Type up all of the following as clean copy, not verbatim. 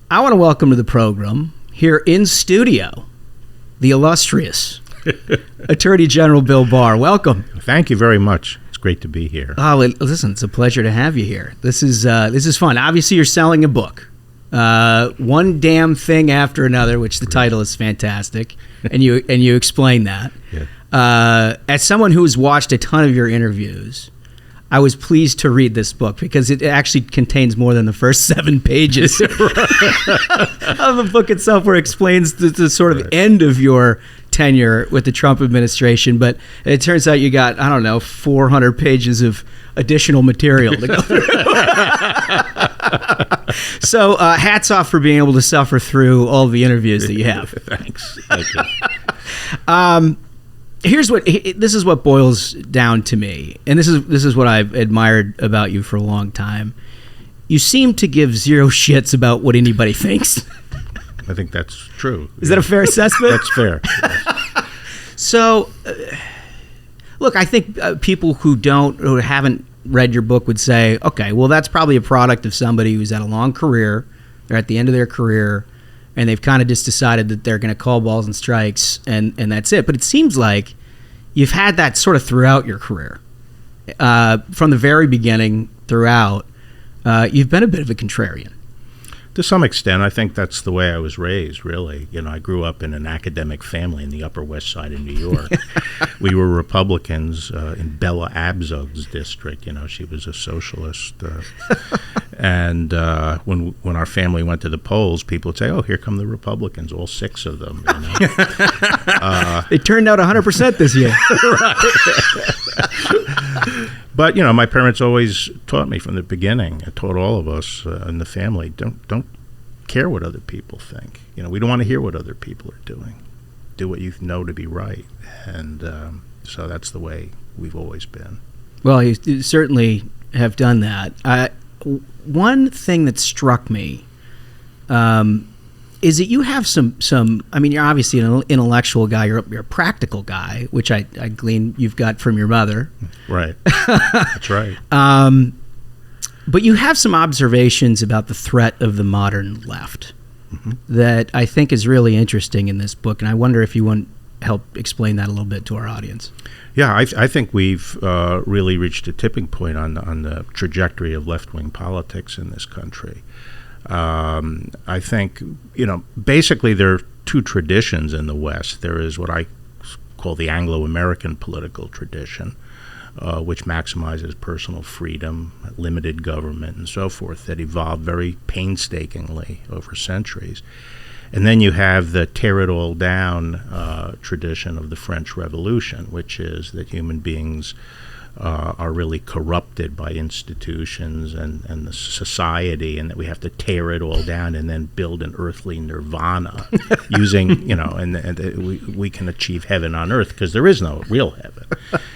I want to welcome to the program, here in studio, the illustrious Attorney General Bill Barr. Welcome. Thank you very much. It's great to be here. Oh, listen, it's a pleasure to have you here. This is fun. Obviously, you're selling a book, One Damn Thing After Another, which the title is fantastic, and you explain that. Yeah. As someone who has watched a ton of your interviews, I was pleased to read this book because it actually contains more than the first 7 pages of the book itself, where it explains the sort of end of your tenure with the Trump administration. But it turns out you got, 400 pages of additional material to go through. So hats off for being able to suffer through all the interviews that you have. Thanks. Thank you. This is what boils down to me, and this is what I've admired about you for a long time. You seem to give zero shits about what anybody thinks. I think that's true. Is that a fair assessment? That's fair. So, look, I think people who haven't read your book would say, okay, well, that's probably a product of somebody who's had a long career. They're at the end of their career, and they've kind of just decided that they're going to call balls and strikes, and that's it. But it seems like you've had that sort of throughout your career. From the very beginning throughout, you've been a bit of a contrarian. To some extent, I think that's the way I was raised, really. I grew up in an academic family in the Upper West Side of New York. We were Republicans in Bella Abzug's district. She was a socialist. And when our family went to the polls, people would say, "Oh, here come the Republicans, all 6 of them." They turned out 100% this year. But my parents always taught me from the beginning. Taught all of us in the family, don't care what other people think. We don't want to hear what other people are doing. Do what you know to be right, and so that's the way we've always been. Well, you certainly have done that. One thing that struck me is that you have some. You're obviously an intellectual guy. You're a practical guy, which I glean you've got from your mother. Right. That's right. But you have some observations about the threat of the modern left that I think is really interesting in this book, and I wonder if you want to help explain that a little bit to our audience. Yeah, I think we've really reached a tipping point on the trajectory of left-wing politics in this country. I think, basically there are 2 traditions in the West. There is what I call the Anglo-American political tradition, which maximizes personal freedom, limited government, and so forth, that evolved very painstakingly over centuries. And then you have the tear-it-all-down tradition of the French Revolution, which is that human beings are really corrupted by institutions and the society, and that we have to tear it all down and then build an earthly nirvana using, and we can achieve heaven on earth because there is no real heaven.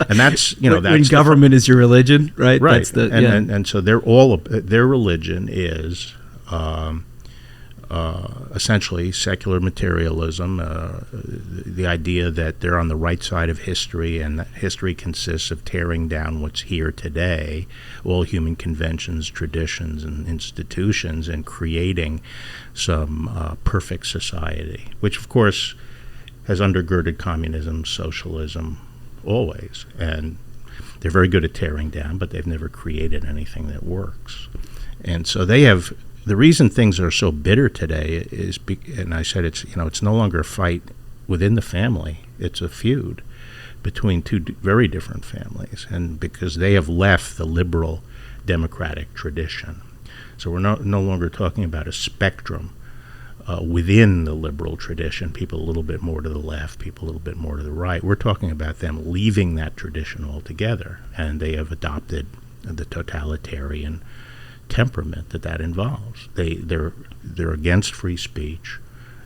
And that's, that's when government is your religion, right? Right. That's and so their religion is essentially secular materialism, the idea that they're on the right side of history, and that history consists of tearing down what's here today, all human conventions, traditions, and institutions, and creating some perfect society, which of course has undergirded communism, socialism, always. And they're very good at tearing down, but they've never created anything that works. And so they have... The reason things are so bitter today is, and I said it's no longer a fight within the family; it's a feud between 2 very different families, and because they have left the liberal democratic tradition. So we're no longer talking about a spectrum within the liberal tradition, people a little bit more to the left, people a little bit more to the right. We're talking about them leaving that tradition altogether, and they have adopted the totalitarian temperament that involves. They're against free speech.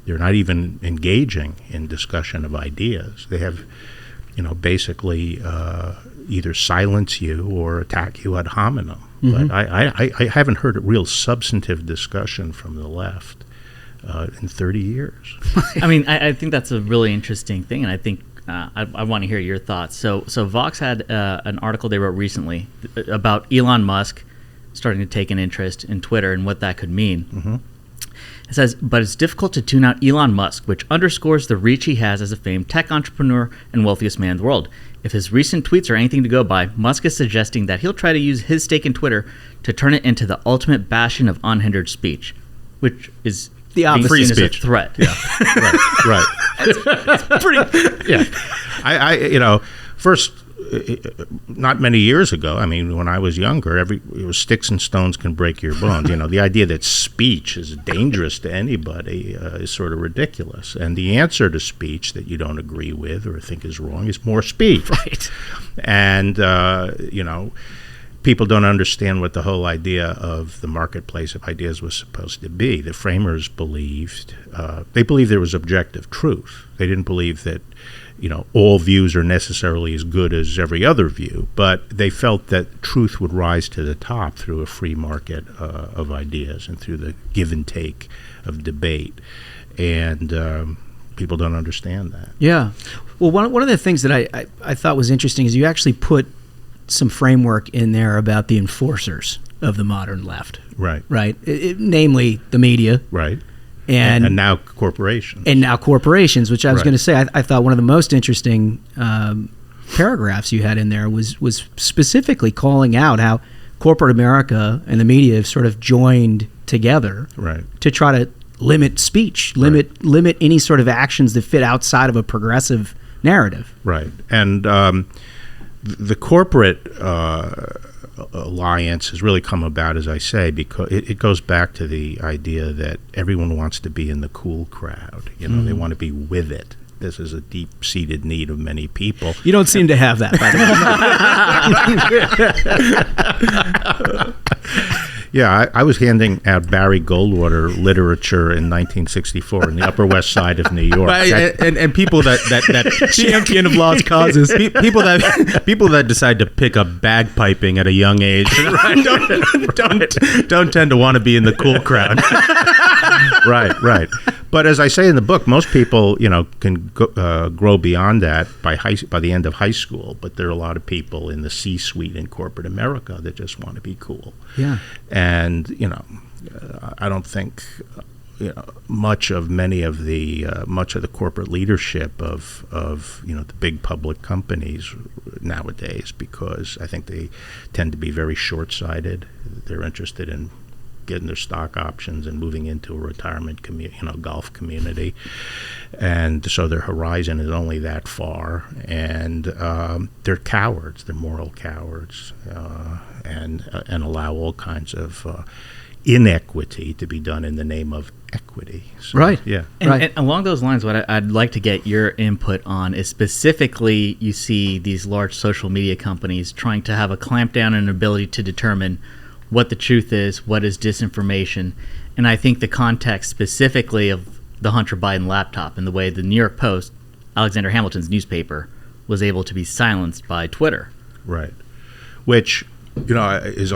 They're not even engaging in discussion of ideas. They have, basically either silence you or attack you ad hominem. But I haven't heard a real substantive discussion from the left in 30 years. I think that's a really interesting thing, and I think I want to hear your thoughts. So Vox had an article they wrote recently about Elon Musk starting to take an interest in Twitter and what that could mean. It says, but it's difficult to tune out Elon Musk, which underscores the reach he has as a famed tech entrepreneur and wealthiest man in the world. If his recent tweets are anything to go by, Musk is suggesting that he'll try to use his stake in Twitter to turn it into the ultimate bastion of unhindered speech, which is the opposite. being seen as a speech. threat. Yeah, right. It's pretty. Yeah, first, not many years ago, I mean, when I was younger, it was sticks and stones can break your bones. The idea that speech is dangerous to anybody is sort of ridiculous. And the answer to speech that you don't agree with or think is wrong is more speech. Right. And, people don't understand what the whole idea of the marketplace of ideas was supposed to be. The framers believed, there was objective truth. They didn't believe that, all views are necessarily as good as every other view, but they felt that truth would rise to the top through a free market of ideas and through the give and take of debate. And people don't understand that. Yeah. Well, one of the things that I thought was interesting is you actually put some framework in there about the enforcers of the modern left. Right. Right. Namely the media. Right. And now corporations. And now corporations, which I was going to say, I thought one of the most interesting paragraphs you had in there was specifically calling out how corporate America and the media have sort of joined together to try to limit speech, limit any sort of actions that fit outside of a progressive narrative. Right. And the corporate alliance has really come about, as I say, because it goes back to the idea that everyone wants to be in the cool crowd. They want to be with it. This is a deep-seated need of many people. You don't seem to have that, by the way. Yeah, I was handing out Barry Goldwater literature in 1964 in the Upper West Side of New York. And people that champion of lost causes. people that decide to pick up bagpiping at a young age don't tend to want to be in the cool crowd. Right. But as I say in the book, most people, can grow beyond that by the end of high school. But there are a lot of people in the C-suite in corporate America that just want to be cool. Yeah. And I don't think much of the corporate leadership of the big public companies nowadays, because I think they tend to be very short-sighted. They're interested in getting their stock options and moving into a retirement golf community, and so their horizon is only that far. And they're cowards. They're moral cowards, and allow all kinds of inequity to be done in the name of equity. So, right. Yeah. And along those lines, what I'd like to get your input on is specifically, you see these large social media companies trying to have a clampdown and an ability to determine what the truth is, what is disinformation. And I think the context specifically of the Hunter Biden laptop and the way the New York Post, Alexander Hamilton's newspaper, was able to be silenced by Twitter. Right. Which, is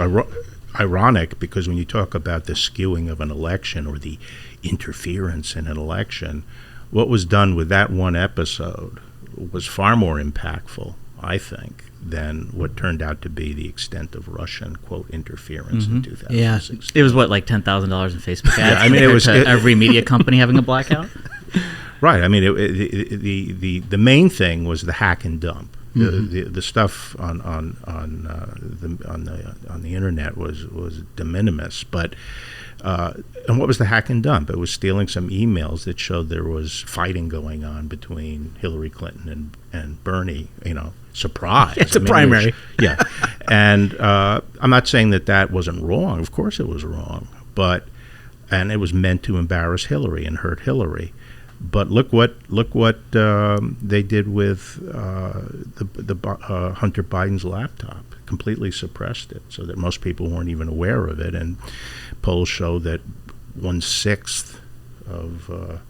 ironic, because when you talk about the skewing of an election or the interference in an election, what was done with that one episode was far more impactful, I think, than what turned out to be the extent of Russian, quote, interference in 2016. It was what, like $10,000 in Facebook ads? Yeah, I mean, it was every media company having a blackout. Right. I mean, the main thing was the hack and dump. The stuff on the internet was de minimis, but and what was the hack and dump? It was stealing some emails that showed there was fighting going on between Hillary Clinton and Bernie. Surprise! It's a primary. And I'm not saying that wasn't wrong. Of course, it was wrong, and it was meant to embarrass Hillary and hurt Hillary. But look what they did with the Hunter Biden's laptop. Completely suppressed it, so that most people weren't even aware of it. And polls show that 1/6 of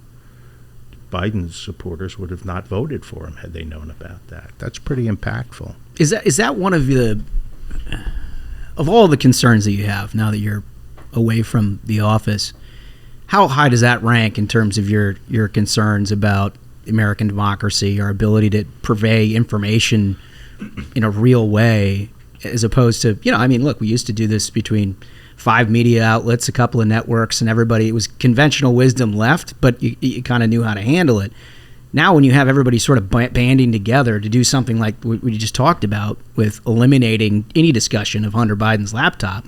Biden's supporters would have not voted for him had they known about that. That's pretty impactful. Is that one of all the concerns that you have now that you're away from the office? How high does that rank in terms of your concerns about American democracy, our ability to purvey information in a real way, as opposed to, look, we used to do this between 5 media outlets, a couple of networks, and everybody. It was conventional wisdom left, but you kind of knew how to handle it. Now, when you have everybody sort of banding together to do something like what you just talked about with eliminating any discussion of Hunter Biden's laptop,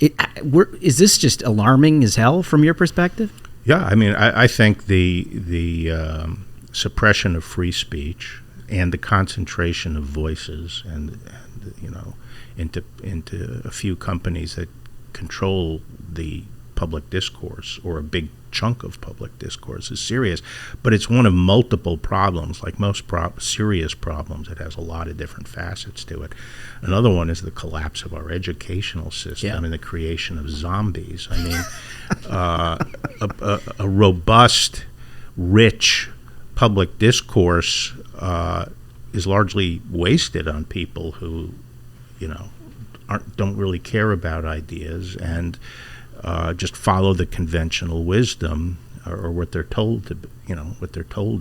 is this just alarming as hell from your perspective? Yeah, I mean, I think the suppression of free speech and the concentration of voices and into a few companies that control the public discourse, or a big chunk of public discourse, is serious. But it's one of multiple problems. Like most serious problems, it has a lot of different facets to it. Another one is the collapse of our educational system and the creation of zombies. I mean, a robust, rich public discourse is largely wasted on people who, don't really care about ideas and just follow the conventional wisdom or what they're told to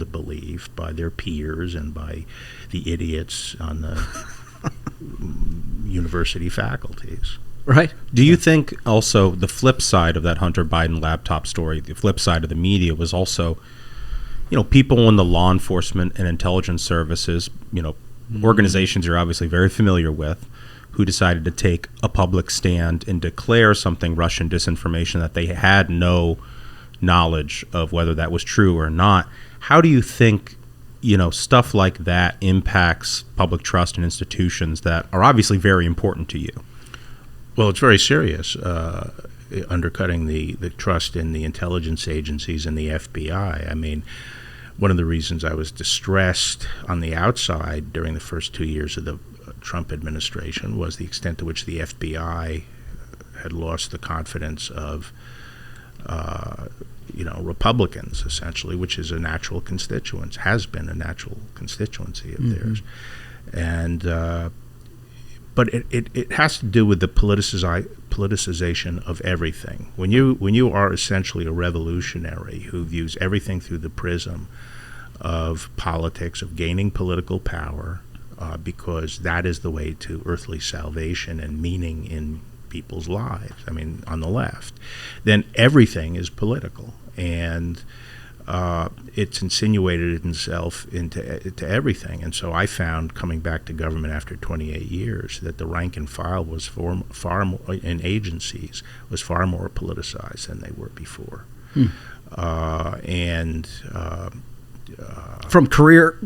believe by their peers and by the idiots on the university faculties. Right. Do you think also the flip side of that Hunter Biden laptop story, the flip side of the media, was also, people in the law enforcement and intelligence services, organizations you're obviously very familiar with, who decided to take a public stand and declare something Russian disinformation that they had no knowledge of whether that was true or not? How do you think, stuff like that impacts public trust in institutions that are obviously very important to you? Well, it's very serious, undercutting the trust in the intelligence agencies and the FBI. I mean, one of the reasons I was distressed on the outside during the first 2 years of the Trump administration was the extent to which the FBI had lost the confidence of, Republicans, essentially, which is a natural constituency, has been a natural constituency of theirs. And but it has to do with the politicization of everything. When you are essentially a revolutionary who views everything through the prism of politics, of gaining political power, because that is the way to earthly salvation and meaning in people's lives, I mean, on the left, then everything is political. And it's insinuated itself into everything. And so I found, coming back to government after 28 years, that the rank and file was far more, in agencies, was far more politicized than they were before. From career?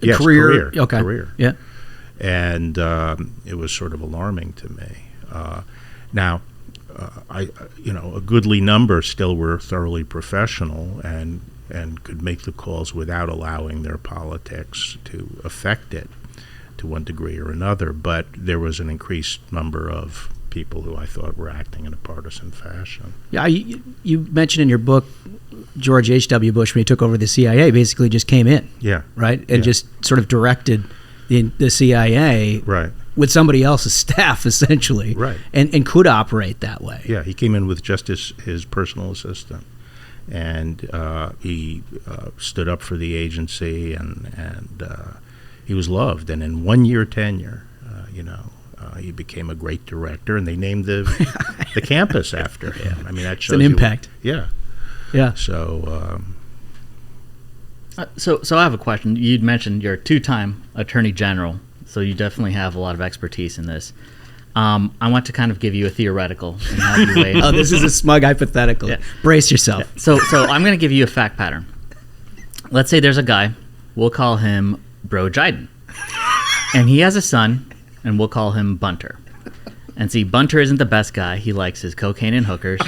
Yes, career. Okay. Career. Yeah. And it was sort of alarming to me. Now, a goodly number still were thoroughly professional and could make the calls without allowing their politics to affect it to one degree or another. But there was an increased number of people who I thought were acting in a partisan fashion. Yeah, you mentioned in your book George H.W. Bush, when he took over the CIA, basically just came in. Yeah. Right? And just sort of directed the CIA. Right. With somebody else's staff, essentially. Right. And could operate that way. Yeah, he came in with just his personal assistant. And he stood up for the agency, and he was loved. And in 1 year tenure, he became a great director, and they named the campus after him. I mean, that shows it's an impact. Yeah. So, so I have a question. You'd mentioned you're a 2-time Attorney General, so you definitely have a lot of expertise in this. I want to kind of give you a theoretical and have you weigh. Oh, this is a smug hypothetical. Yeah. Brace yourself. Yeah. So I'm going to give you a fact pattern. Let's say there's a guy. We'll call him Bro Jiden. And he has a son, and we'll call him Bunter. And see, Bunter isn't the best guy. He likes his cocaine and hookers.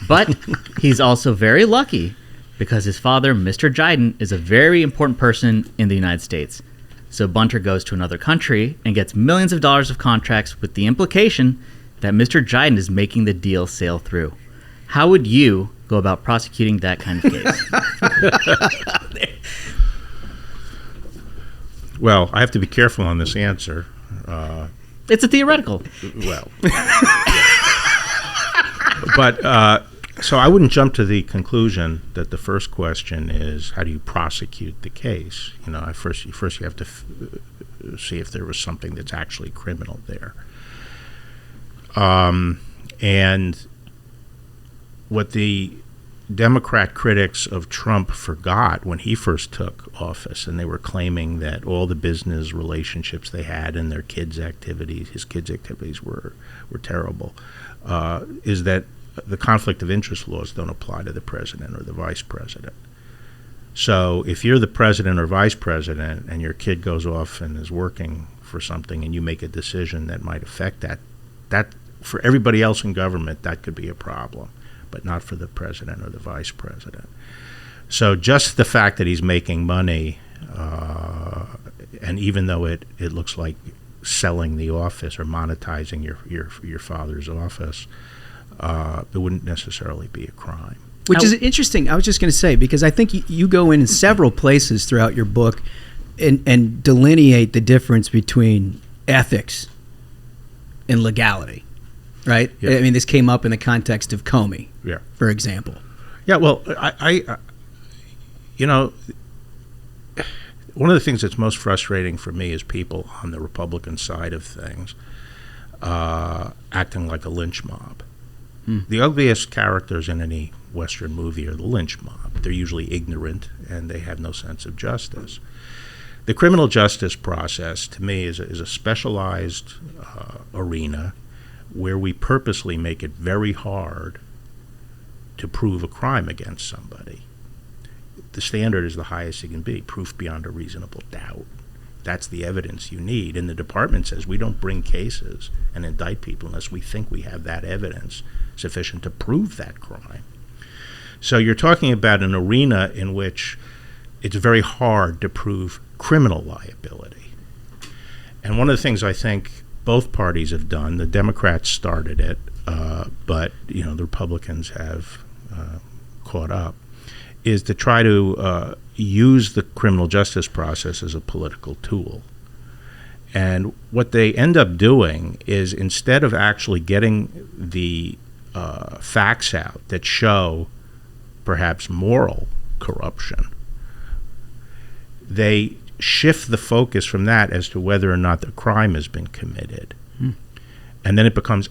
But he's also very lucky because his father, Mr. Jiden, is a very important person in the United States. So Bunter goes to another country and gets millions of dollars of contracts with the implication that Mr. Jiden is making the deal sail through. How would you go about prosecuting that kind of case? Well, I have to be careful on this answer. It's a theoretical. Well, but so I wouldn't jump to the conclusion that the first question is how do you prosecute the case? First you have to see if there was something that's actually criminal there. And what the Democrat critics of Trump forgot when he first took office, and they were claiming that all the business relationships they had and his kids' activities were terrible, is that the conflict of interest laws don't apply to the president or the vice president. So if you're the president or vice president and your kid goes off and is working for something and you make a decision that might affect that for everybody else in government, that could be a problem, but not for the president or the vice president. So just the fact that he's making money, and even though it looks like selling the office or monetizing your father's office, it wouldn't necessarily be a crime. Which is interesting. I was just going to say, because I think you go in several places throughout your book and delineate the difference between ethics and legality, right? Yeah. I mean, this came up in the context of Comey, Yeah. for example. Yeah, well, I one of the things that's most frustrating for me is people on the Republican side of things acting like a lynch mob. The ugliest characters in any Western movie are the lynch mob. They're usually ignorant and they have no sense of justice. The criminal justice process, to me, is a specialized arena where we purposely make it very hard to prove a crime against somebody. The standard is the highest it can be, proof beyond a reasonable doubt. That's the evidence you need. And the department says we don't bring cases and indict people unless we think we have that evidence sufficient to prove that crime. So you're talking about an arena in which it's very hard to prove criminal liability. And one of the things I think both parties have done, the Democrats started it, but the Republicans have caught up, is to try to use the criminal justice process as a political tool. And what they end up doing is, instead of actually getting the facts out that show perhaps moral corruption, they shift the focus from that as to whether or not the crime has been committed. And then it becomes,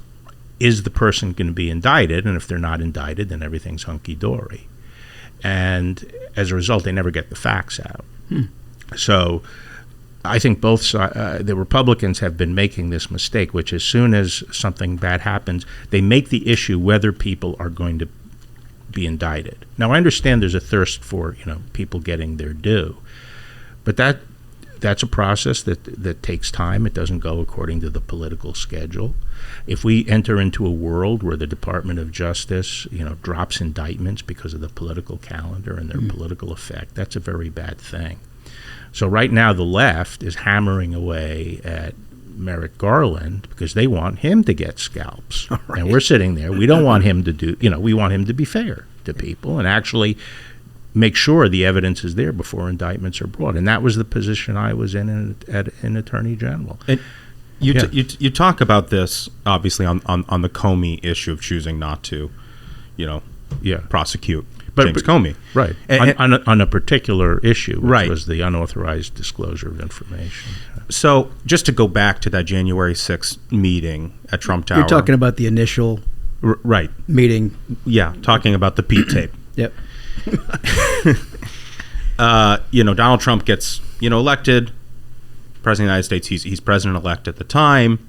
is the person going to be indicted? And if they're not indicted, then everything's hunky-dory. And as a result, they never get the facts out. So I think both the Republicans have been making this mistake, which as soon as something bad happens, they make the issue whether people are going to be indicted. Now, I understand there's a thirst for people getting their due, but that's a process that takes time. It doesn't go according to the political schedule. If we enter into a world where the Department of Justice, drops indictments because of the political calendar and their political effect, that's a very bad thing. So right now the left is hammering away at Merrick Garland because they want him to get scalps. Right. And we're sitting there. We don't want him to do, we want him to be fair to people and actually make sure the evidence is there before indictments are brought. And that was the position I was in Attorney General. And you talk about this, obviously, on the Comey issue of choosing not to, prosecute James Comey. Right. On a particular issue, which was the unauthorized disclosure of information. So just to go back to that January 6th meeting at Trump Tower. You're talking about the initial meeting. Yeah, talking about the Pete tape. Yep. Donald Trump gets, elected president of the United States. He's president-elect at the time.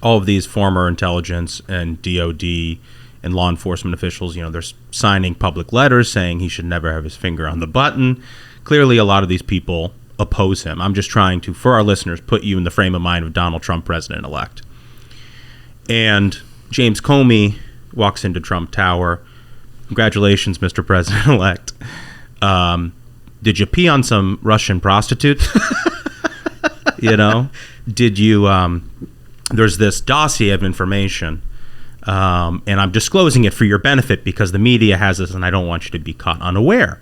All of these former intelligence and DOD and law enforcement officials, they're signing public letters saying he should never have his finger on the button. Clearly, a lot of these people oppose him. I'm just trying to, for our listeners, put you in the frame of mind of Donald Trump, president-elect. And James Comey walks into Trump Tower. Congratulations, Mr. President-elect. Did you pee on some Russian prostitutes? Did you? There's this dossier of information, and I'm disclosing it for your benefit because the media has this, and I don't want you to be caught unaware.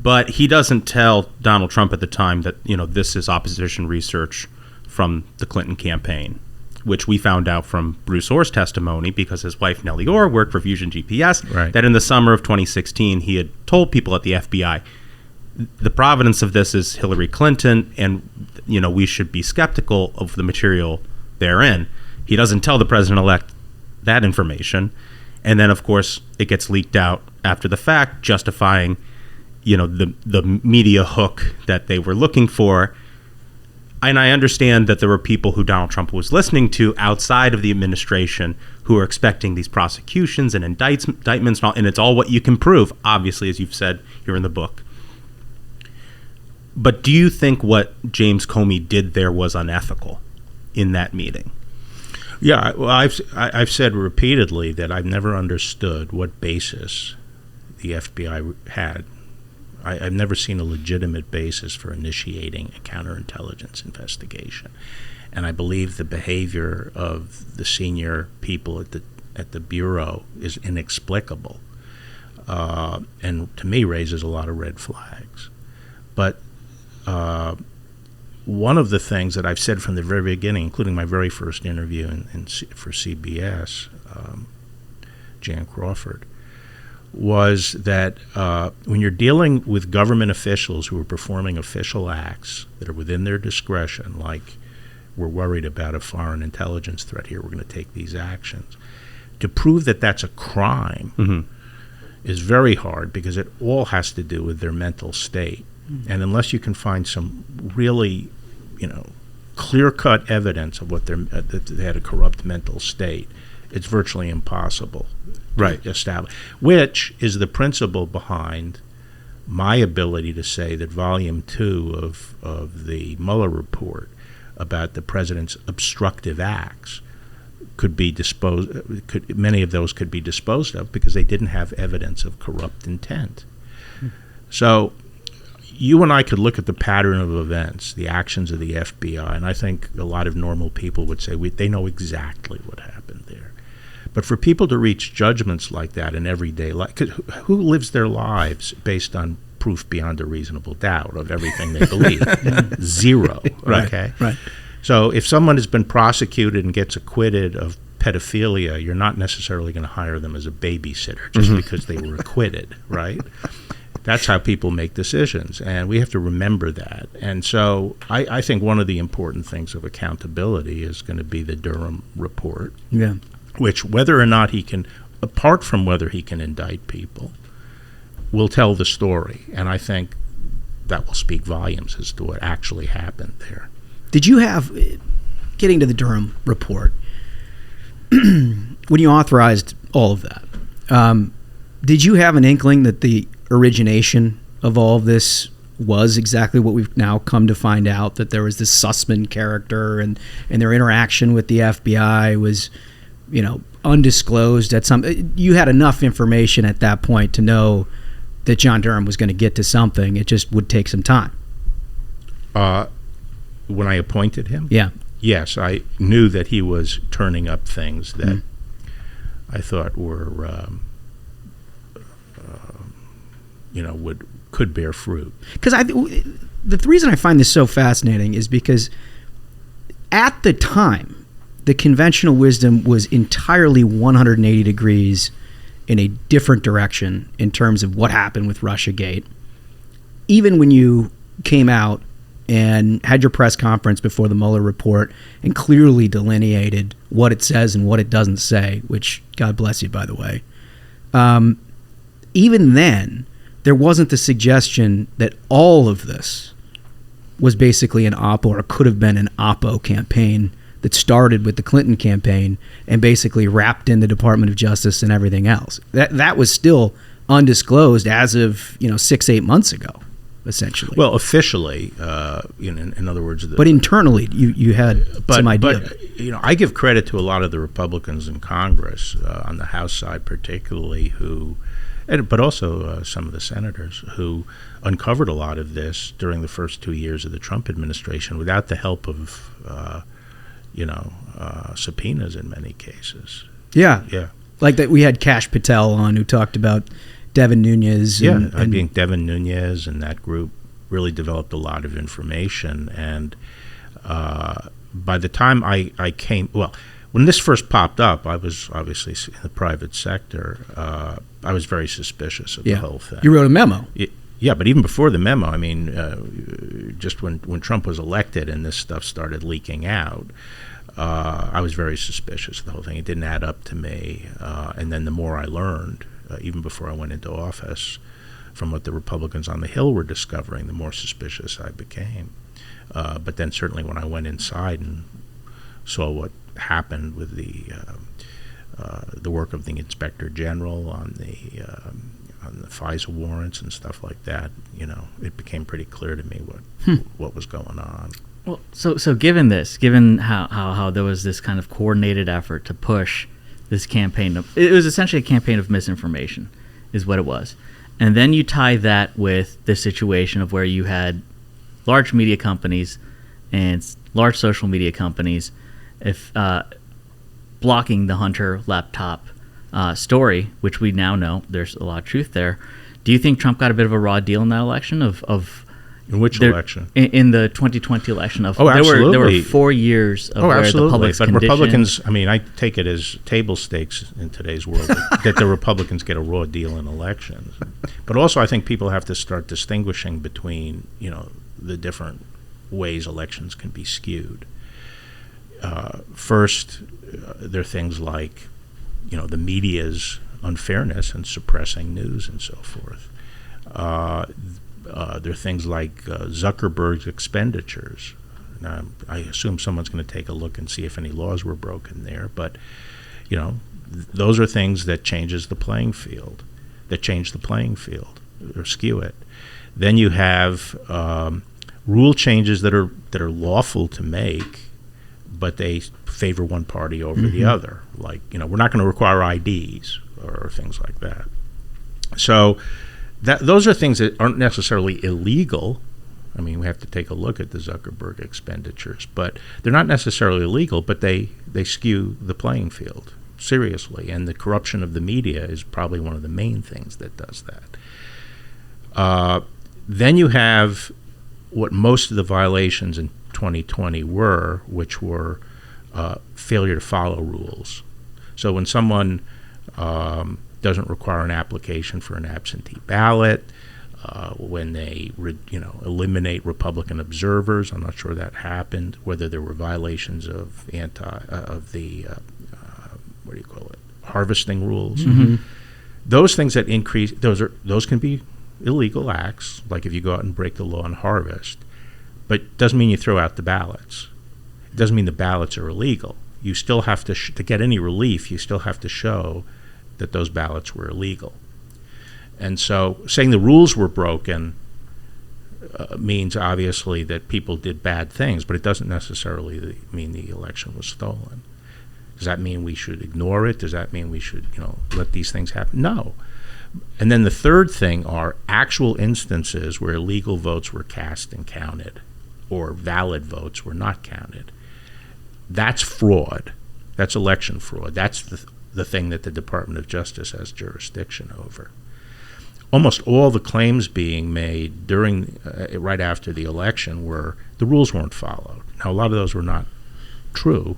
But he doesn't tell Donald Trump at the time that this is opposition research from the Clinton campaign, which we found out from Bruce Orr's testimony because his wife Nellie Orr worked for Fusion GPS. Right. That in the summer of 2016 he had told people at the FBI, the provenance of this is Hillary Clinton, and we should be skeptical of the material therein. He doesn't tell the president-elect that information. And then, of course, it gets leaked out after the fact, justifying, the media hook that they were looking for. And I understand that there were people who Donald Trump was listening to outside of the administration who are expecting these prosecutions and indictments, and it's all what you can prove, obviously, as you've said here in the book. But do you think what James Comey did there was unethical in that meeting? Yeah, well, I've said repeatedly that I've never understood what basis the FBI had. I've never seen a legitimate basis for initiating a counterintelligence investigation, and I believe the behavior of the senior people at the bureau is inexplicable, and to me raises a lot of red flags. But one of the things that I've said from the very beginning, including my very first interview for CBS, Jan Crawford, was that when you're dealing with government officials who are performing official acts that are within their discretion, like we're worried about a foreign intelligence threat here, we're going to take these actions, to prove that that's a crime is very hard, because it all has to do with their mental state. And unless you can find some really, clear-cut evidence of what that they had a corrupt mental state, it's virtually impossible to establish. Which is the principle behind my ability to say that Volume 2 of the Mueller report about the president's obstructive acts many of those could be disposed of because they didn't have evidence of corrupt intent. So you and I could look at the pattern of events, the actions of the FBI, and I think a lot of normal people would say they know exactly what happened there. But for people to reach judgments like that in everyday life, who lives their lives based on proof beyond a reasonable doubt of everything they believe? Zero. Okay? Right. So if someone has been prosecuted and gets acquitted of pedophilia, you're not necessarily going to hire them as a babysitter just because they were acquitted, right? That's how people make decisions, and we have to remember that. And so I think one of the important things of accountability is going to be the Durham Report, which whether or not he can, apart from whether he can indict people, will tell the story. And I think that will speak volumes as to what actually happened there. Did you have, getting to the Durham Report, when you authorized all of that, did you have an inkling that the origination of all of this was exactly what we've now come to find out, that there was this Sussman character and their interaction with the FBI was, undisclosed at some... You had enough information at that point to know that John Durham was going to get to something. It just would take some time. When I appointed him? Yeah. Yes, I knew that he was turning up things that I thought were... could bear fruit. Because the reason I find this so fascinating is because at the time, the conventional wisdom was entirely 180 degrees in a different direction in terms of what happened with Russiagate. Even when you came out and had your press conference before the Mueller report and clearly delineated what it says and what it doesn't say, which, God bless you, by the way, even then, there wasn't the suggestion that all of this was basically an Oppo, or could have been an Oppo campaign that started with the Clinton campaign and basically wrapped in the Department of Justice and everything else. That was still undisclosed as of 6-8 months ago, essentially. Well, officially, in other words, but internally, you had some idea. But I give credit to a lot of the Republicans in Congress, on the House side particularly, but also some of the senators who uncovered a lot of this during the first 2 years of the Trump administration without the help of, subpoenas in many cases. Yeah. Yeah. Like that, we had Kash Patel on who talked about Devin Nunes. I think Devin Nunes and that group really developed a lot of information. And by the time I came, when this first popped up, I was obviously in the private sector. I was very suspicious of the whole thing. You wrote a memo. Yeah, but even before the memo, I mean, just when Trump was elected and this stuff started leaking out, I was very suspicious of the whole thing. It didn't add up to me. And then the more I learned, even before I went into office, from what the Republicans on the Hill were discovering, the more suspicious I became. But then certainly when I went inside and saw what happened with the work of the Inspector General on the FISA warrants and stuff like that, it became pretty clear to me what was going on. Well, so given how there was this kind of coordinated effort to push this campaign, it was essentially a campaign of misinformation, is what it was. And then you tie that with the situation of where you had large media companies and large social media companies blocking the Hunter laptop story, which we now know there's a lot of truth there. Do you think Trump got a bit of a raw deal in that election? In which election? In the 2020 election. Absolutely. There were 4 years of where absolutely. the public's But condition. Republicans, I take it as table stakes in today's world that the Republicans get a raw deal in elections. But also I think people have to start distinguishing between, the different ways elections can be skewed. First, there are things like, the media's unfairness and suppressing news and so forth. There are things like Zuckerberg's expenditures. Now, I assume someone's going to take a look and see if any laws were broken there, but those are things that change the playing field, or skew it. Then you have rule changes that are lawful to make, but they favor one party over the other. Like, we're not going to require IDs or things like that. So those are things that aren't necessarily illegal. We have to take a look at the Zuckerberg expenditures, but they're not necessarily illegal, but they skew the playing field seriously. And the corruption of the media is probably one of the main things that does that. Then you have what most of the violations in 2020 were, which were failure to follow rules. So when someone doesn't require an application for an absentee ballot, when they eliminate Republican observers, I'm not sure that happened, whether there were Violations of harvesting rules. Those things that increase, those can be illegal acts, like if you go out and break the law and harvest, but it doesn't mean you throw out the ballots. It doesn't mean the ballots are illegal. You still have to get any relief, you still have to show that those ballots were illegal. And so saying the rules were broken means obviously that people did bad things, but it doesn't necessarily mean the election was stolen. Does that mean we should ignore it? Does that mean we should, let these things happen? No. And then the third thing are actual instances where illegal votes were cast and counted, or valid votes were not counted. That's fraud. That's election fraud. That's the thing that the Department of Justice has jurisdiction over. Almost all the claims being made during, right after the election, were the rules weren't followed. Now, a lot of those were not true,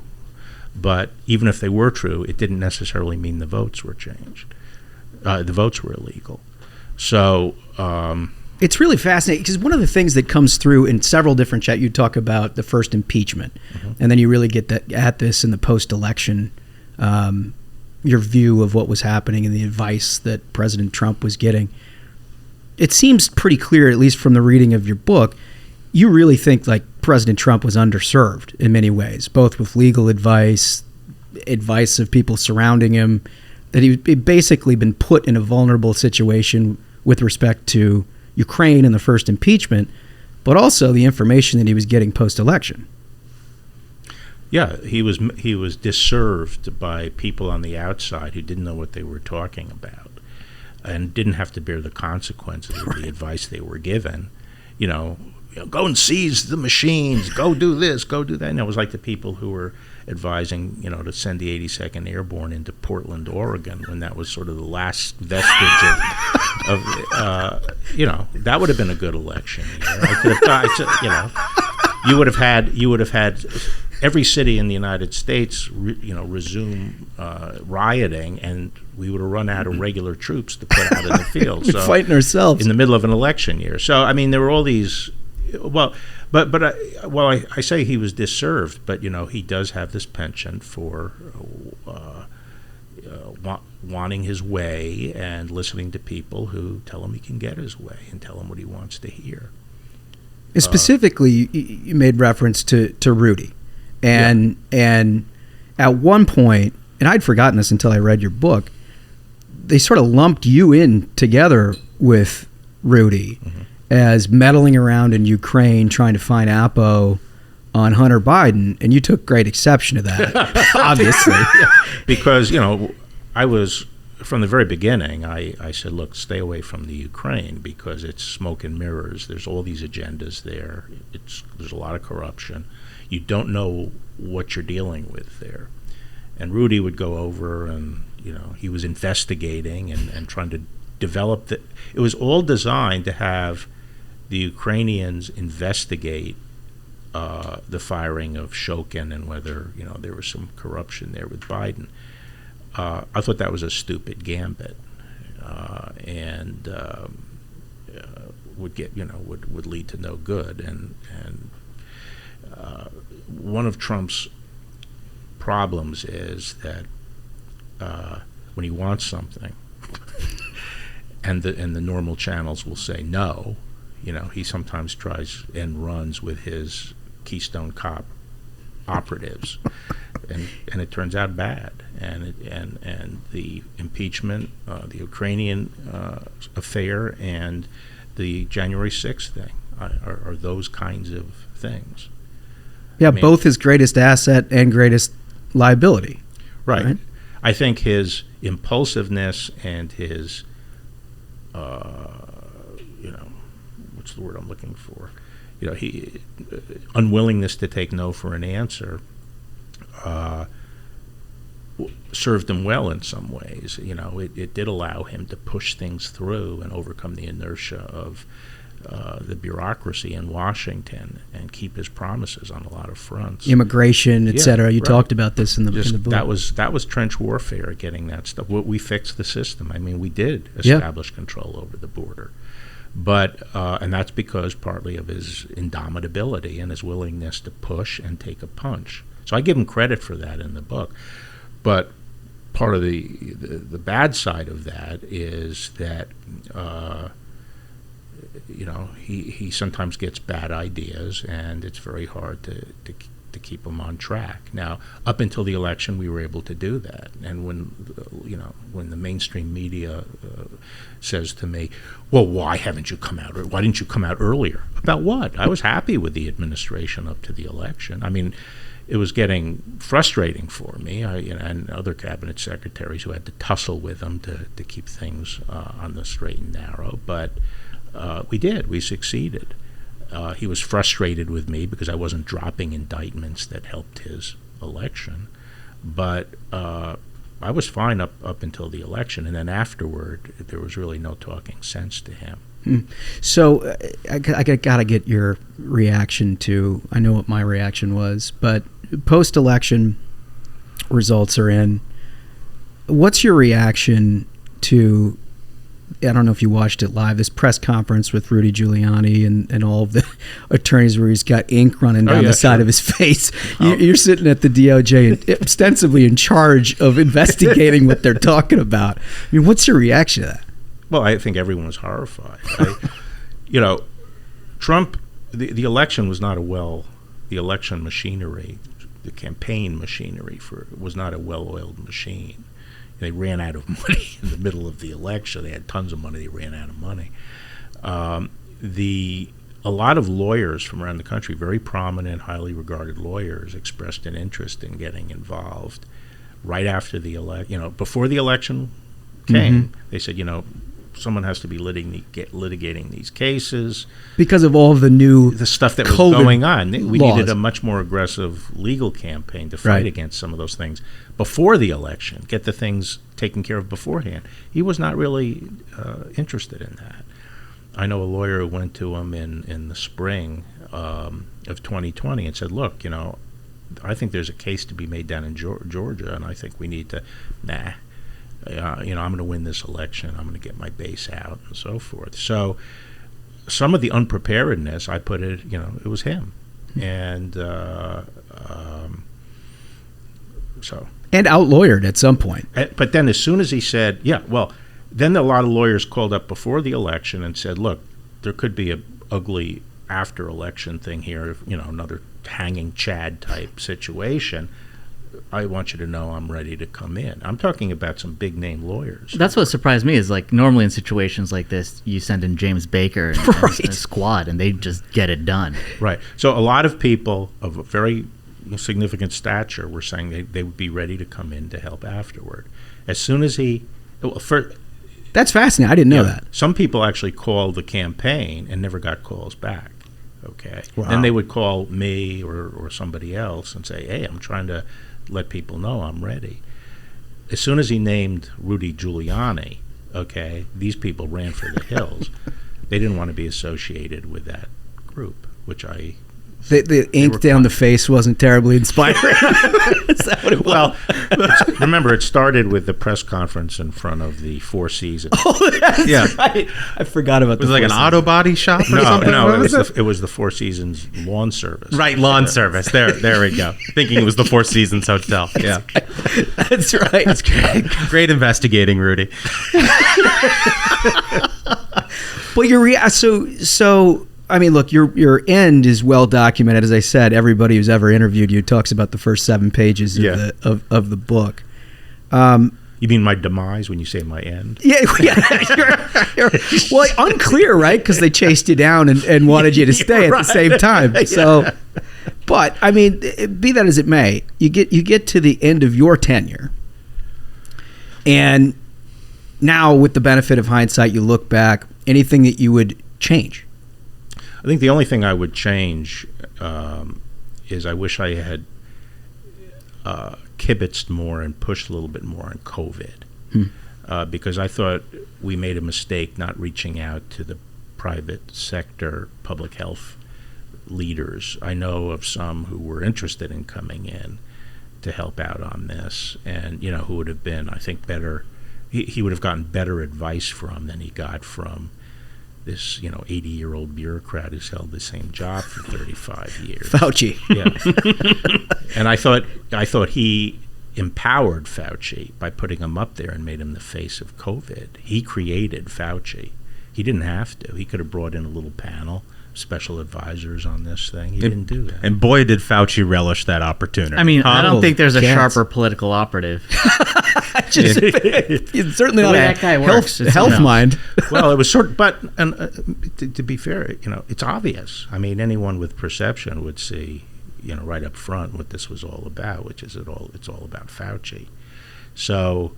but even if they were true, it didn't necessarily mean the votes were changed. The votes were illegal. So it's really fascinating because one of the things that comes through in several different chats, you talk about the first impeachment, and then you really get at this in the post-election, your view of what was happening and the advice that President Trump was getting. It seems pretty clear, at least from the reading of your book, you really think like President Trump was underserved in many ways, both with legal advice of people surrounding him, that he'd basically been put in a vulnerable situation with respect to Ukraine and the first impeachment, but also the information that he was getting post-election. Yeah, he was disserved by people on the outside who didn't know what they were talking about and didn't have to bear the consequences of the advice they were given. Go and seize the machines, go do this, go do that. And it was like the people who were advising, to send the 82nd Airborne into Portland, Oregon, when that was sort of the last vestige of that would have been a good election. I could have, you would have had every city in the United States, resume rioting, and we would have run out of regular troops to put out in the field. So fighting ourselves in the middle of an election year. So there were all these Well, I say he was disserved, but he does have this penchant for wanting his way and listening to people who tell him he can get his way and tell him what he wants to hear. Specifically, you made reference to Rudy, and at one point, and I'd forgotten this until I read your book, they sort of lumped you in together with Rudy as meddling around in Ukraine trying to find Apo on Hunter Biden, and you took great exception to that, obviously. Because, I was, from the very beginning, I said, look, stay away from the Ukraine because it's smoke and mirrors. There's all these agendas there. There's a lot of corruption. You don't know what you're dealing with there. And Rudy would go over and, he was investigating and trying to develop it was all designed to have the Ukrainians investigate the firing of Shokin and whether, there was some corruption there with Biden. I thought that was a stupid gambit, and would lead to no good. And one of Trump's problems is that when he wants something, and the normal channels will say no, he sometimes tries and runs with his Keystone Cop operatives, and it turns out bad. And the impeachment, the Ukrainian affair, and the January 6th thing are those kinds of things. Yeah, both his greatest asset and greatest liability. Right. I think his impulsiveness and his, what's the word I'm looking for? He unwillingness to take no for an answer served him well in some ways. It did allow him to push things through and overcome the inertia of the bureaucracy in Washington and keep his promises on a lot of fronts. Immigration, et cetera. You talked about this in the book. That was trench warfare, getting that stuff. We fixed the system. I mean, we did establish control over the border. But and that's because partly of his indomitability and his willingness to push and take a punch. So I give him credit for that in the book. But part of the bad side of that is that he sometimes gets bad ideas, and it's very hard to keep him on track. Now, up until the election, we were able to do that. And when the mainstream media says to me, "Well, why haven't you come out? Why didn't you come out earlier?" About what? I was happy with the administration up to the election. I mean, it was getting frustrating for me, and other cabinet secretaries who had to tussle with him to keep things on the straight and narrow. But we succeeded. He was frustrated with me because I wasn't dropping indictments that helped his election. But I was fine up until the election, and then afterward, there was really no talking sense to him. So I got to get your reaction to, I know what my reaction was, but post-election results are in. What's your reaction to, I don't know if you watched it live, this press conference with Rudy Giuliani and all of the attorneys where he's got ink running down the side of his face. You're sitting at the DOJ and ostensibly in charge of investigating what they're talking about. I mean, what's your reaction to that? Well, I think everyone was horrified. Trump, the election was not the election machinery, the campaign machinery was not a well-oiled machine. They ran out of money in the middle of the election. They had tons of money. They ran out of money. A lot of lawyers from around the country, very prominent, highly regarded lawyers, expressed an interest in getting involved right after the election. Before the election came, they said, someone has to be litigating these cases because of all of the stuff that COVID was going on. We laws. needed a much more aggressive legal campaign to fight against some of those things before the election, get the things taken care of beforehand. He was not really interested in that. I know a lawyer who went to him in the spring of 2020 and said, look, I think there's a case to be made down in Georgia, and I think we need to, I'm going to win this election. I'm going to get my base out and so forth. So some of the unpreparedness, I put it, it was him. And so. And out-lawyered at some point. But then as soon as he said, then a lot of lawyers called up before the election and said, look, there could be a ugly after-election thing here, another hanging Chad type situation. I want you to know I'm ready to come in. I'm talking about some big-name lawyers. That's what surprised me is, like, normally in situations like this, you send in James Baker and a squad, and they just get it done. Right. So a lot of people of a very significant stature were saying they would be ready to come in to help afterward. As soon as That's fascinating. I didn't know that. Some people actually called the campaign and never got calls back. Okay. Wow. Then they would call me or somebody else and say, hey, I'm trying to let people know I'm ready. As soon as he named Rudy Giuliani, okay, these people ran for the hills. They didn't want to be associated with that group, which I... The ink down the face wasn't terribly inspiring. Is that what it was? Well, remember, it started with the press conference in front of the Four Seasons. Oh, that's right. I forgot about Was it like an auto body shop or something? No, it was the Four Seasons lawn service. Right, lawn service. There we go. Thinking it was the Four Seasons Hotel. Yeah. That's right. That's great. Great investigating, Rudy. But so I mean, look, your end is well documented. As I said, everybody who's ever interviewed you talks about the first 7 pages of the book. You mean my demise when you say my end? Yeah. Well, unclear, right? Because they chased you down and wanted you to stay at the same time. So, but I mean, be that as it may, you get to the end of your tenure, and now with the benefit of hindsight, you look back. Anything that you would change? I think the only thing I would change is I wish I had kibitzed more and pushed a little bit more on COVID, because I thought we made a mistake not reaching out to the private sector public health leaders. I know of some who were interested in coming in to help out on this, and who would have been, I think, better. He would have gotten better advice from than he got from this 80-year-old bureaucrat who's held the same job for 35 years. Fauci. Yeah. And I thought he empowered Fauci by putting him up there and made him the face of COVID. He created Fauci. He didn't have to. He could have brought in a little panel, special advisors on this thing. He didn't do that. And boy, did Fauci relish that opportunity. I mean, I don't think there's a cats. sharper political operative. It's certainly The not way a that guy works, it's health something mind. Well, it was to be fair, it's obvious. I mean, anyone with perception would see, right up front what this was all about, which is it's all about Fauci. So,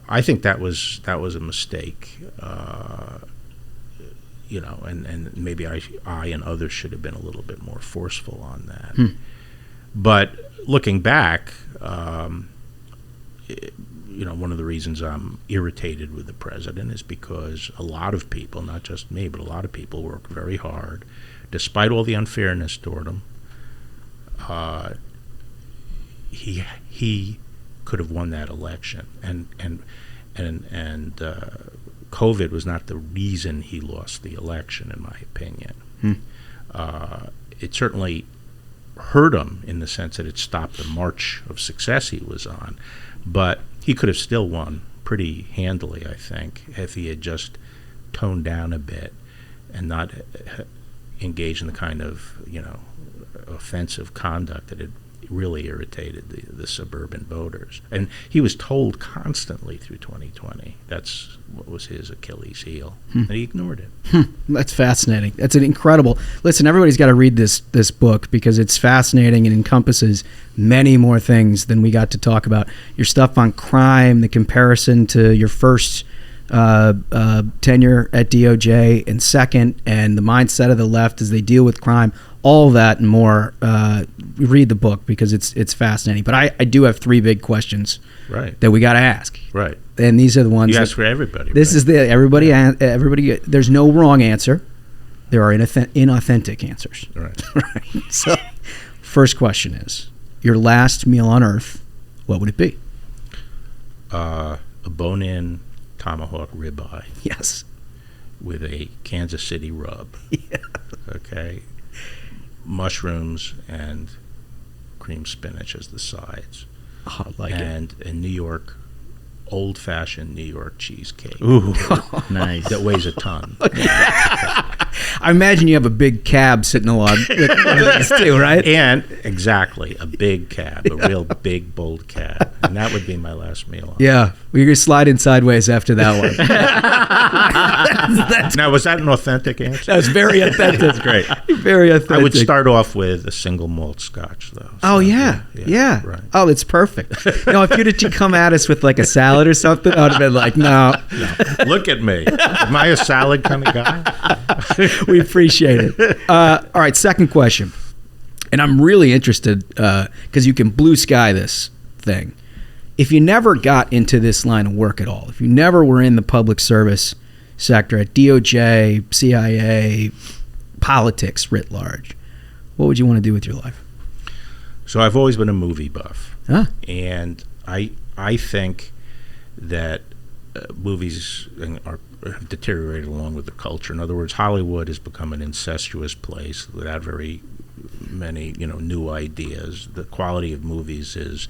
I think that was a mistake. And maybe I and others should have been a little bit more forceful on that. But looking back, one of the reasons I'm irritated with the president is because a lot of people, not just me, but a lot of people worked very hard, despite all the unfairness toward him. He could have won that election, and COVID was not the reason he lost the election, in my opinion. It certainly hurt him in the sense that it stopped the march of success he was on, but he could have still won pretty handily, I think, if he had just toned down a bit and not engaged in the kind of offensive conduct that had really irritated the suburban voters. And he was told constantly through 2020 that's what was his Achilles heel, and he ignored it. That's fascinating. That's an incredible. Listen, everybody's got to read this book because it's fascinating and encompasses many more things than we got to talk about. Your stuff on crime, the comparison to your first tenure at DOJ and second, and the mindset of the left as they deal with crime. All that and more. Read the book because it's fascinating. But I do have 3 big questions that we got to ask. Right. And these are the ones you ask for everybody. This is the everybody. There's no wrong answer. There are inauthentic answers. Right. Right. So, first question is your last meal on Earth. What would it be? A bone-in tomahawk ribeye. Yes. with a Kansas City rub. Okay, mushrooms and cream spinach as the sides. Oh, I like it. And in New York, old-fashioned New York cheesecake. Ooh, nice. That weighs a ton. I imagine you have a big cab sitting along with one of these too, right? And exactly, a big cab, a real big, bold cab. And that would be my last meal. Yeah, well, you're sliding sideways after that one. Now, was that an authentic answer? That was very authentic. That's great. Very authentic. I would start off with a single malt scotch, though. Oh, So, yeah. Right. Oh, it's perfect. If you'd have come at us with like a salad or something, I would have been like, no. Look at me. Am I a salad kind of guy? We appreciate it. All right, second question. And I'm really interested because you can blue sky this thing. If you never got into this line of work at all, if you never were in the public service sector at DOJ, CIA, politics writ large, what would you want to do with your life? So I've always been a movie buff. Huh? And I think that movies have deteriorated along with the culture. In other words, Hollywood has become an incestuous place without very many, new ideas. The quality of movies is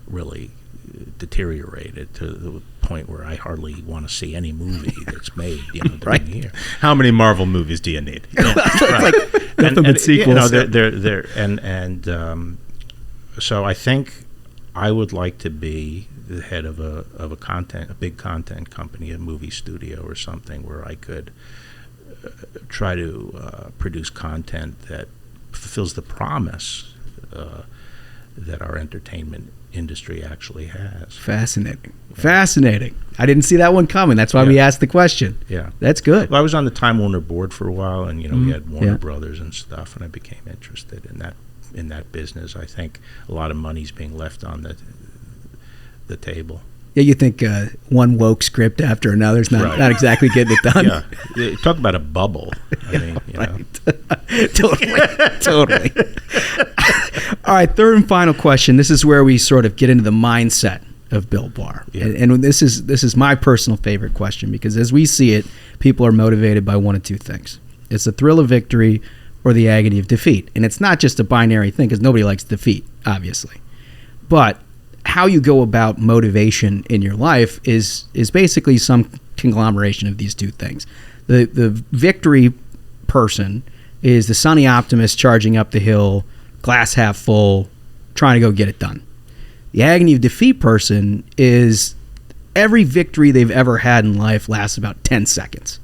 really deteriorated to the point where I hardly want to see any movie that's made. Right. Here. How many Marvel movies do you need? Like nothing but sequels. So I think I would like to be the head of a big content company, a movie studio or something, where I could try to produce content that fulfills the promise that our entertainment industry actually has. Fascinating. Fascinating. I didn't see that one coming. That's why we asked the question. Yeah. That's good. Well, I was on the Time Warner board for a while, and we had Warner Yeah. Brothers and stuff, and I became interested in that business. I think a lot of money's being left on the table. Yeah, you think one woke script after another's not exactly getting it done. Yeah, talk about a bubble. I mean, Totally. All right, third and final question. This is where we sort of get into the mindset of Bill Barr. Yeah. And this is my personal favorite question, because as we see it, people are motivated by one of two things. It's the thrill of victory or the agony of defeat. And it's not just a binary thing, because nobody likes defeat, obviously. But how you go about motivation in your life is basically some conglomeration of these two things. The victory person is the sunny optimist charging up the hill, glass half full, trying to go get it done. The agony of defeat person is every victory they've ever had in life lasts about 10 seconds,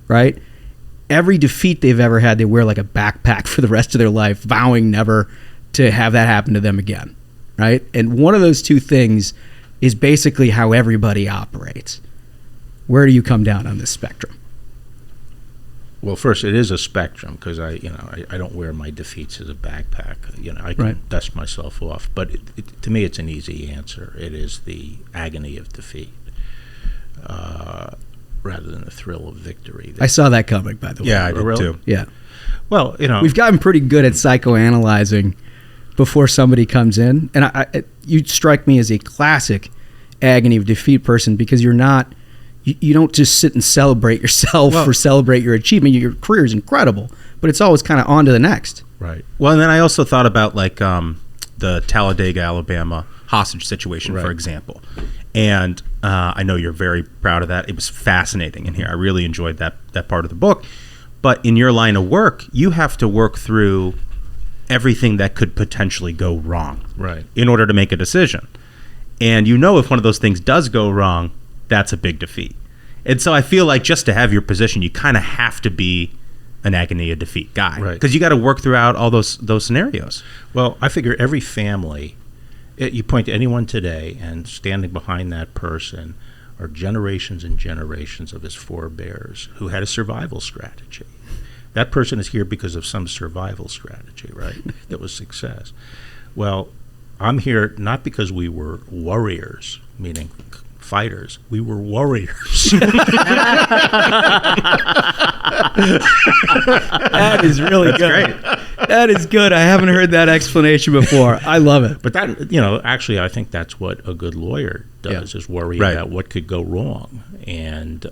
right? Every defeat they've ever had, they wear like a backpack for the rest of their life, vowing never to have that happen to them again, right? And one of those two things is basically how everybody operates. Where do you come down on this spectrum? well, first, it is a spectrum, because I don't wear my defeats as a backpack. I can dust myself off. But to me, it's an easy answer. It is the agony of defeat, rather than the thrill of victory. I saw that coming, by the way. Yeah, I did really? too. Yeah. Well, We've gotten pretty good at psychoanalyzing before somebody comes in. And you strike me as a classic agony of defeat person, because you're not... You don't just sit and celebrate yourself or celebrate your achievement. Your career is incredible, but it's always kind of on to the next. Right. Well, and then I also thought about the Talladega, Alabama hostage situation, for example. And I know you're very proud of that. It was fascinating in here. I really enjoyed that part of the book. But in your line of work, you have to work through everything that could potentially go wrong in order to make a decision. And if one of those things does go wrong, that's a big defeat. And so I feel like just to have your position, you kind of have to be an agony of defeat guy. Right. Because you got to work throughout all those scenarios. Well, I figure every family, you point to anyone today, and standing behind that person are generations and generations of his forebears who had a survival strategy. That person is here because of some survival strategy, right? That was success. Well, I'm here not because we were warriors, meaning fighters. We were warriors. That is really good. Great. That is good. I haven't heard that explanation before. I love it. But that, actually, I think that's what a good lawyer does, is worry about what could go wrong. And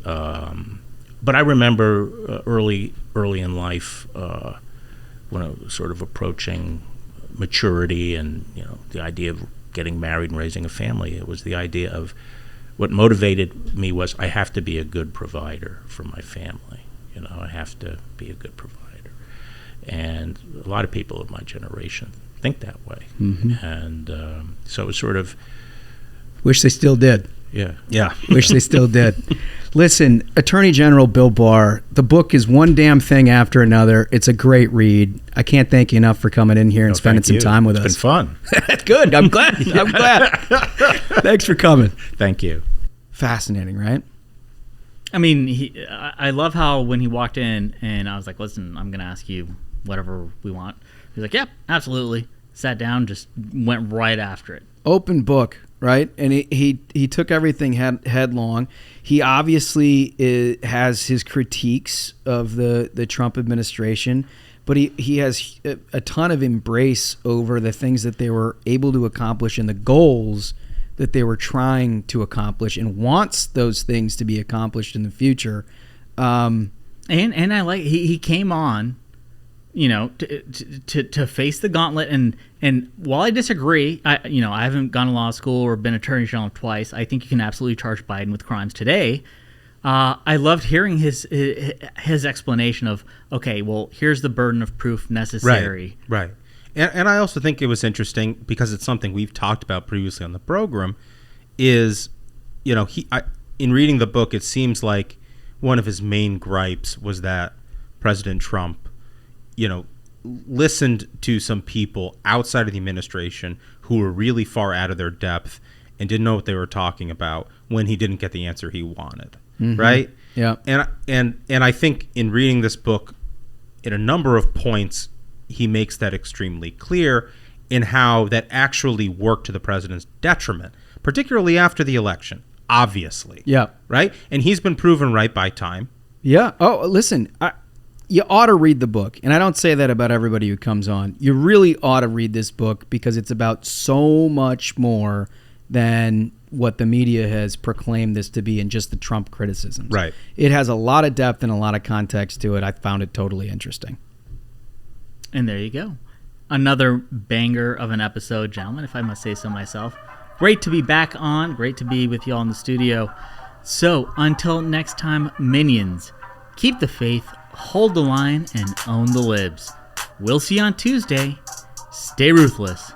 But I remember early in life, when I was sort of approaching maturity, and the idea of getting married and raising a family. It was the idea of what motivated me was I have to be a good provider for my family. I have to be a good provider, and a lot of people of my generation think that way. And so it was sort of wish they still did. Yeah. Wish they still did. Listen, Attorney General Bill Barr, the book is one damn thing after another. It's a great read. I can't thank you enough for coming in here and spending some time with us. It's been fun. That's good. I'm glad. Thanks for coming. Thank you. Fascinating, right? I mean, I love how when he walked in and I was like, listen, I'm going to ask you whatever we want. He's like, yep, absolutely. Sat down, just went right after it. Open book, right? And he took everything headlong. He obviously has his critiques of the Trump administration, but he has a ton of embrace over the things that they were able to accomplish and the goals that they were trying to accomplish, and wants those things to be accomplished in the future. And I like he came on, to face the gauntlet. And while I disagree, I haven't gone to law school or been Attorney General twice. I think you can absolutely charge Biden with crimes today. I loved hearing his explanation of, okay, well, here's the burden of proof necessary. Right. And I also think it was interesting because it's something we've talked about previously on the program. Is in reading the book, it seems like one of his main gripes was that President Trump, listened to some people outside of the administration who were really far out of their depth and didn't know what they were talking about when he didn't get the answer he wanted. Right? Yeah. And I think in reading this book, in a number of points, he makes that extremely clear in how that actually worked to the president's detriment, particularly after the election, obviously. Yeah. Right? And he's been proven right by time. Yeah. Oh, listen, you ought to read the book. And I don't say that about everybody who comes on. You really ought to read this book because it's about so much more than what the media has proclaimed this to be in just the Trump criticisms. Right. It has a lot of depth and a lot of context to it. I found it totally interesting. And there you go. Another banger of an episode, gentlemen, if I must say so myself. Great to be back on. Great to be with you all in the studio. So, until next time, minions, keep the faith, hold the line, and own the libs. We'll see you on Tuesday. Stay ruthless.